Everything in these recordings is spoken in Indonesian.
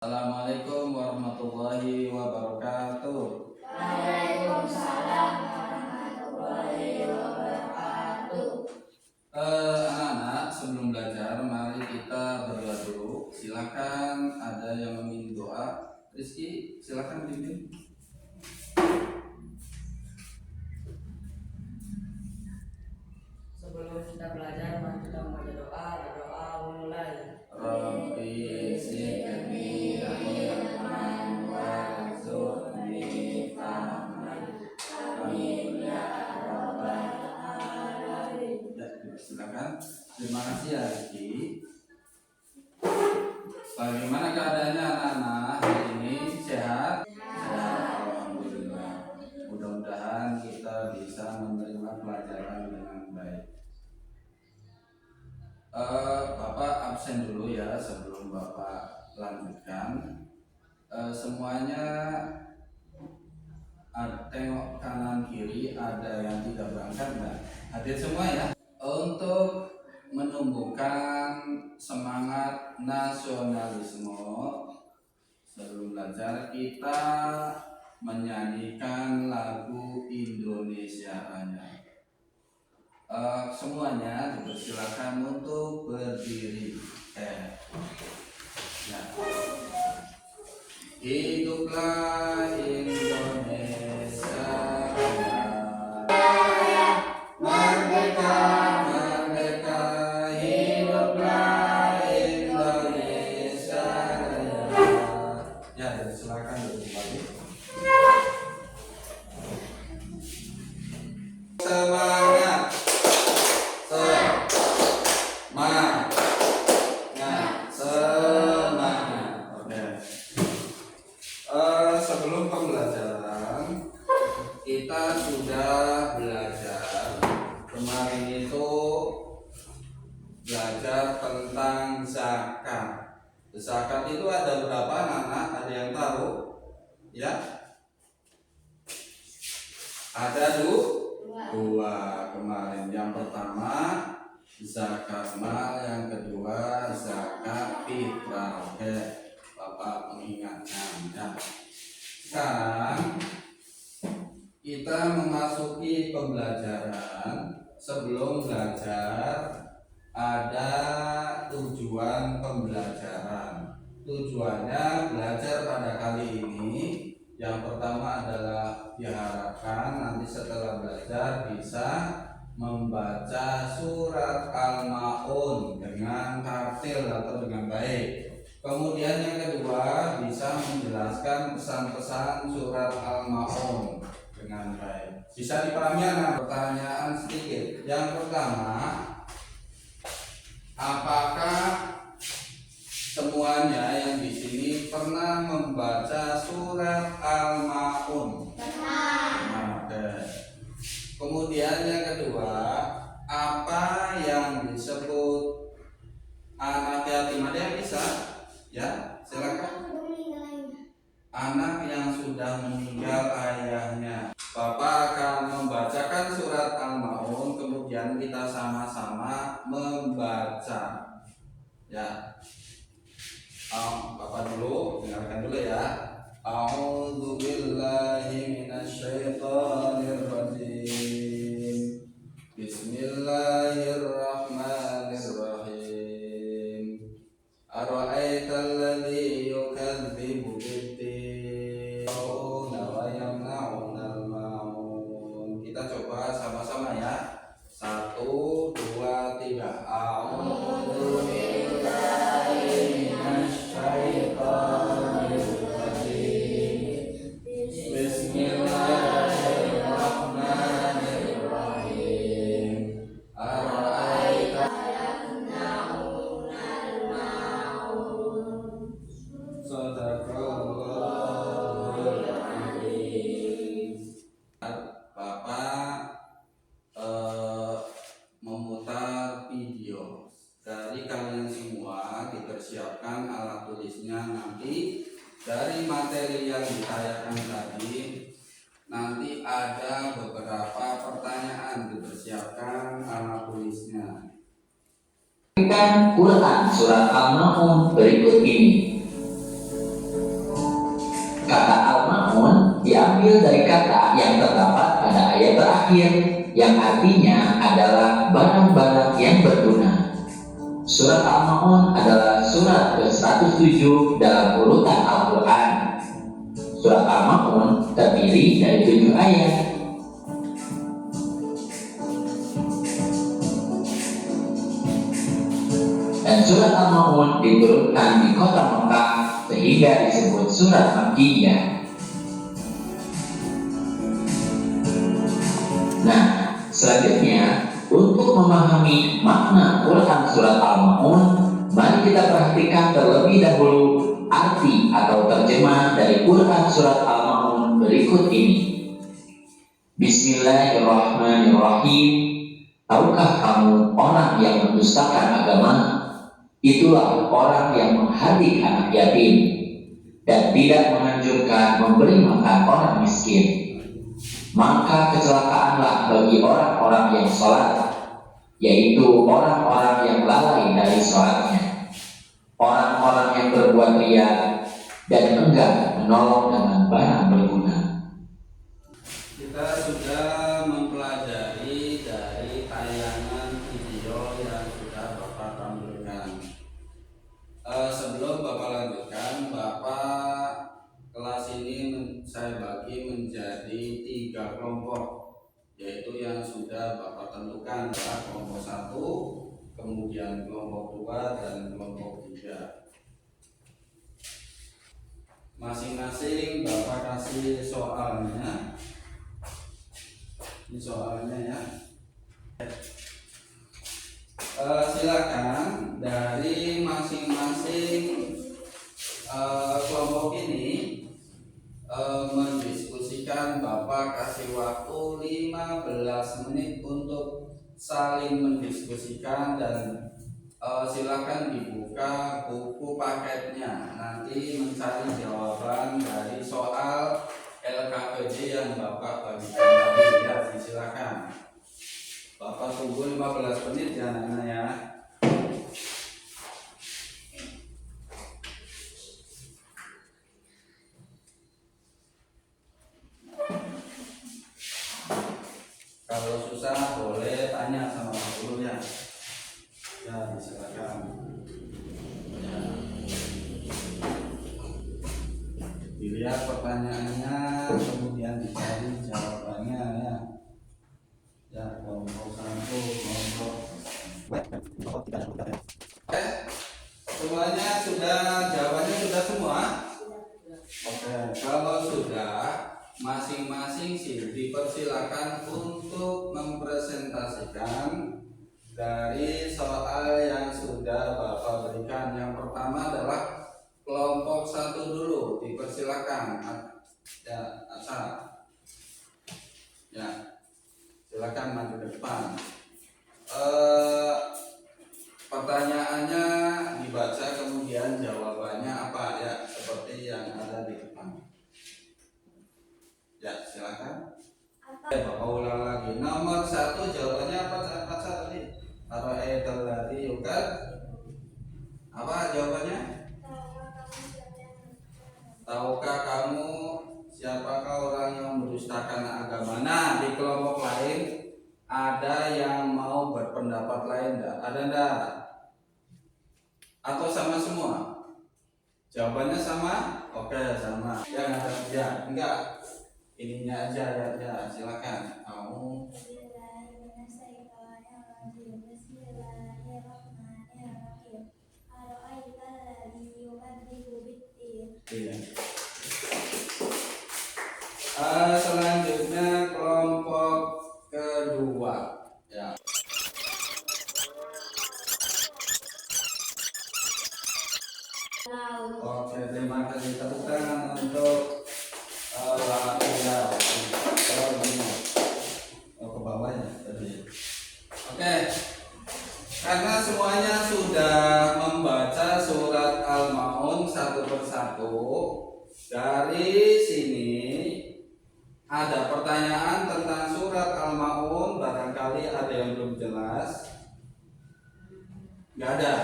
Assalamualaikum warahmatullahi wabarakatuh. Waalaikumsalam warahmatullahi wabarakatuh. Anak-anak, sebelum belajar mari kita berdoa dulu. Silakan, ada yang meminta doa. Rizky, silakan pimpin. Sebelum kita belajar, mari kita membaca doa. Doa mulai. Rabbi zidni ilman warzuqni fahman. Amin ya rabbal alamin. Ya, silakan. Terima kasih ya Rizky. Bagaimana keadaannya anak-anak hari ini? Sehat? Sehat, alhamdulillah. Mudah-mudahan kita bisa menerima pelajaran dengan baik. Bapak absen dulu ya sebelum Bapak lanjutkan. Semuanya tengok kanan kiri, ada yang tidak berangkat enggak? Hadir semua ya. Untuk menumbuhkan semangat nasionalisme, sebelum belajar kita menyanyikan lagu Indonesia Raya. Semuanya dipersilakan untuk berdiri. Ya. Hiduplah Indonesia Raya, merdeka, merdeka, hiduplah Indonesia Raya. Ya, silakan kembali. Semangat. Sebelum pembelajaran kita sudah belajar kemarin itu belajar tentang zakat. Zakat itu ada berapa anak? Ada yang tahu? Ya? Ada dua kemarin. Yang pertama zakat mal, yang kedua zakat fitrah. Oke, Bapak mengingatkan ya. Sekarang kita memasuki pembelajaran. Sebelum belajar ada tujuan pembelajaran. Tujuannya belajar pada kali ini yang pertama adalah diharapkan nanti setelah belajar bisa membaca surat Al-Maun dengan tartil atau dengan baik. Kemudian yang kedua bisa menjelaskan pesan-pesan surat Al-Maun dengan baik. Bisa dipahami anak? Pertanyaan sedikit. Yang pertama, apakah semuanya yang di sini pernah membaca surat Al-Maun? Pernah. Kemudian yang kedua, apa yang disebut anak yatim? Ada yang bisa? Ya, silakan. Anak yang sudah meninggal ayahnya. Bapak akan membacakan surat Al-Maun, kemudian kita sama-sama membaca. Ya. Bapak dulu, dengarkan dulu ya. A'udzu billahi minasyaitonir rajim. Bismillahirrahmanirrahim. Ara'aital ladzi yukadzibu bid-din wa yamna'unal ma'un. Kita coba sama-sama ya. 1, 2, 3. A'udzu billahi minasyaitonir rajim. Bismillahirrahmanirrahim. Bapak memutar video dari kalian semua, dipersiapkan alat tulisnya nanti dari materi yang ditayangkan tadi. Nanti ada beberapa pertanyaan, dipersiapkan alat tulisnya. Quran surat Al-Maun berikut ini. diambil dari kata yang terdapat pada ayat terakhir, yang artinya adalah barang-barang yang berguna. Surat Al-Ma'un adalah surat ke-107 dalam urutan Al-Quran. Surat Al-Ma'un terdiri dari 7 ayat. Dan surat Al-Ma'un diturunkan di kota Mekah sehingga disebut surat Makkiyah. Nah, selanjutnya untuk memahami makna Quran surat Al-Ma'un, mari kita perhatikan terlebih dahulu arti atau terjemah dari Quran surat Al-Ma'un berikut ini. Bismillahirrahmanirrahim. Tahukah kamu orang yang mendustakan agama? Itulah orang yang menghardik anak yatim dan tidak menganjurkan memberi makan orang miskin. Maka kecelakaanlah bagi orang-orang yang sholat, yaitu orang-orang yang lalai dari sholatnya, orang-orang yang berbuat riya dan enggan menolong dengan barang berguna. Kita sudah mempelajari dari tayangan video yang sudah Bapak tampilkan. Sebelum Bapak lanjutkan, Bapak kelas ini saya bagi menjadi 3 kelompok, yaitu yang sudah Bapak tentukan adalah kelompok 1, kemudian kelompok 2, dan kelompok 3. Masing-masing Bapak kasih soalnya. Ini soalnya ya. Silakan dari masing-masing kelompok ini mendiskusikan. Bapak kasih waktu 15 menit untuk saling mendiskusikan, dan silakan dibuka buku paketnya, nanti mencari jawaban dari soal LKPD yang Bapak bagikan tadi ya. Silakan Bapak tunggu 15 menit ya anak-anak ya. Kalau susah boleh tanya sama guru ya. Ya, silakan. Ya. Dilihat pertanyaannya, kemudian dicari jawabannya ya. Ya, kelompok 1, kelompok. Semuanya sudah, jawabannya sudah semua? Oke, kalau sudah, masing-masing sih dipersilakan untuk mempresentasikan dari soal yang sudah Bapak berikan. Yang pertama adalah kelompok 1 dulu, dipersilakan. Ya, asal. Ya, silakan maju ke depan. Pertanyaannya dibaca, kemudian jawabannya apa ya, seperti yang ada di depan. Ya, silakan. Bapak ulang lagi. Nomor 1 jawabannya apa tadi? Ara'aital ladzi yukad. Apa jawabannya? Tahukah kamu siapakah orang yang mendustakan agama? Nah, di kelompok lain ada yang mau berpendapat lain enggak? Ada enggak? Atau sama semua? Jawabannya sama? Oke, sama. Yang ada ya, enggak. Ininya aja ya, silakan. Kamu iya. Selanjutnya kelompok kedua ya. Oke, terima kasih. Tepuk tangan untuk ke bawahnya tadi. Oke, karena semuanya sudah membaca surat Al-Ma'un satu persatu, dari sini ada pertanyaan tentang surat Al-Ma'un. Barangkali ada yang belum jelas? Nggak ada?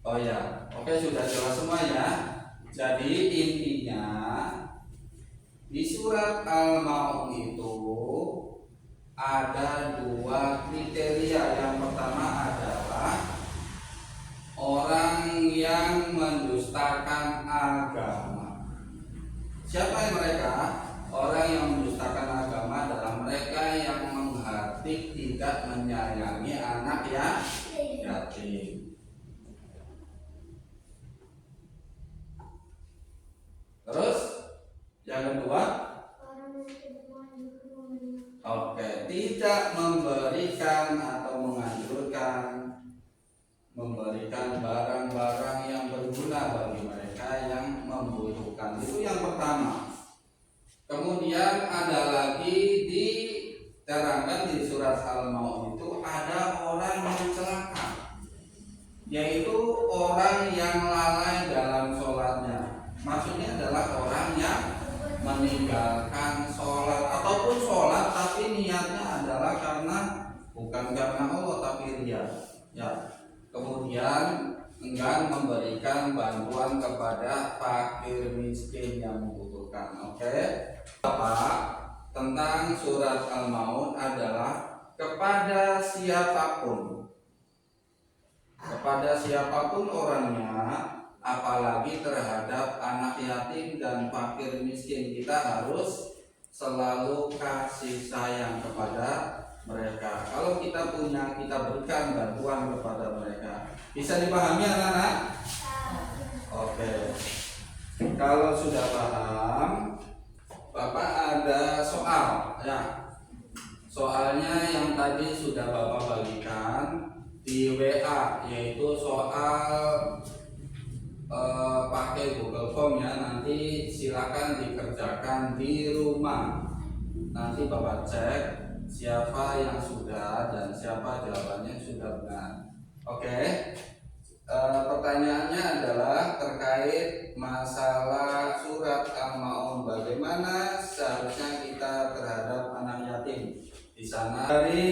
Oh ya, oke, sudah jelas semua ya. Jadi intinya Di surat Al-Maun itu ada dua kriteria. Yang pertama adalah orang yang mendustakan agama. Siapa yang mereka? Orang yang mendustakan agama adalah mereka yang menghardik tidak menyayangi anak yatim. Terus yang kedua, tidak memberikan atau menganjurkan memberikan barang-barang yang berguna bagi mereka yang membutuhkan. Itu yang pertama. Kemudian ada lagi diterangkan di surat Al-Maun itu ada orang yang celaka, yaitu orang yang lalai dalam sholatnya. Maksudnya adalah orang yang meninggalkan sholat ataupun sholat tapi niatnya adalah bukan karena Allah tapi ria. Ya. Kemudian enggan memberikan bantuan kepada fakir miskin yang membutuhkan. Oke. Tentang surat Al-Maun adalah kepada siapapun orangnya, apalagi terhadap anak yatim dan fakir miskin, kita harus selalu kasih sayang kepada mereka. Kalau kita punya, kita berikan bantuan kepada mereka. Bisa dipahami anak-anak? Oke. Kalau sudah paham, Bapak ada soal ya. Soalnya yang tadi sudah Bapak bagikan di WA, yaitu soal pakai Google Form ya. Nanti silakan dikerjakan di rumah. Nanti Bapak cek siapa yang sudah dan siapa jawabannya sudah benar. Oke. Pertanyaannya adalah terkait masalah surat Al-Maun. Bagaimana seharusnya kita terhadap anak yatim? Di sana dari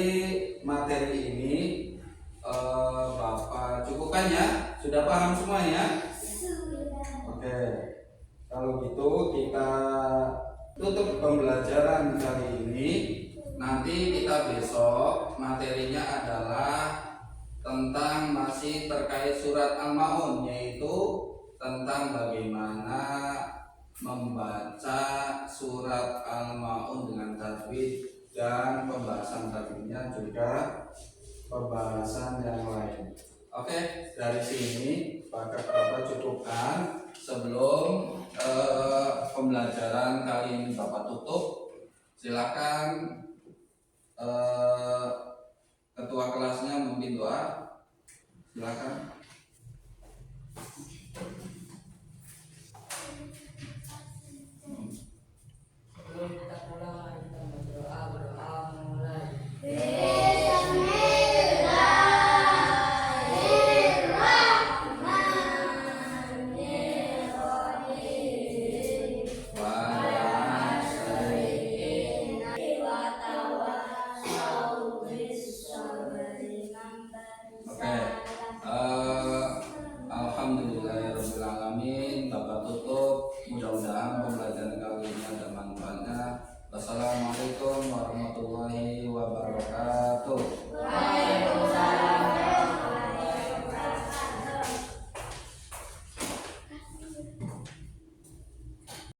materi ini Bapak cukupkan ya. Sudah paham semuanya? Oke. Kalau gitu kita tutup pembelajaran kali ini. Nanti kita besok materinya adalah tentang masih terkait surat Al-Maun, yaitu tentang bagaimana membaca surat Al-Maun dengan tajwid dan pembahasan tajwidnya juga pembahasan yang lain. Oke, dari sini Bapak cukupkan sebelum pembelajaran kali ini Bapak tutup. Silakan ketua kelasnya memimpin doa. Silakan.